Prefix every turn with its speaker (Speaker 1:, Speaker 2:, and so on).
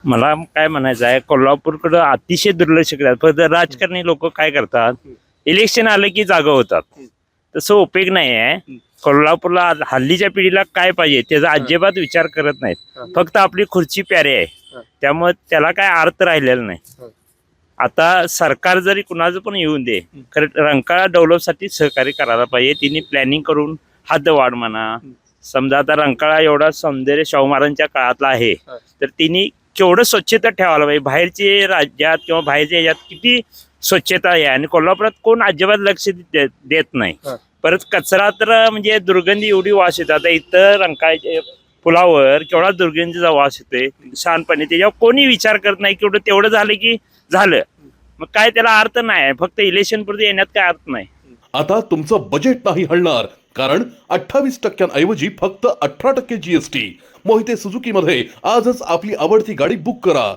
Speaker 1: मला काय म्हणायचं आहे, कोल्हापूरकडे अतिशय दुर्लक्ष करतात. फक्त राजकारणी लोक काय करतात, इलेक्शन आलं की जागा होतात. तसं उपयोग नाही आहे. कोल्हापूरला हल्लीच्या पिढीला काय पाहिजे त्याचा अजिबात विचार करत नाहीत. फक्त आपली खुर्ची प्यारी आहे, त्यामुळे त्याला काय अर्थ राहिलेला नाही. आता सरकार जरी कुणाचं पण येऊन दे, खरं रंकाळा डेव्हलपसाठी सहकार्य करायला पाहिजे. तिने प्लॅनिंग करून हद्दवाढ म्हणा, समजा आता रंकाळा एवढा सौंदर्य शाहू महाराजांच्या काळातला आहे, तर तिने केवढं स्वच्छता ठेवायला पाहिजे. बाहेरचे राज्यात किंवा बाहेरच्या ह्याच्यात किती स्वच्छता आहे आणि कोल्हापुरात कोण अजिबात लक्ष देत नाही. परत कचरा तर म्हणजे दुर्गंधी एवढी वास येतात. आता इथं रंकाळ्याच्या पुलावर केवढा दुर्गंधीचा वास येतोय शहाणपणे, त्याच्यावर कोणी विचार करत नाही. केवढं तेवढं झालं की झालं, मग काय त्याला अर्थ नाही. फक्त इलेक्शन पुरते येण्यात काय अर्थ नाही.
Speaker 2: आता तुमचं बजेट नाही हलणार, कारण 28% फक्त 18% GST. मोहिते सुझुकी मध्ये आजच आपली आवडती गाडी बुक करा.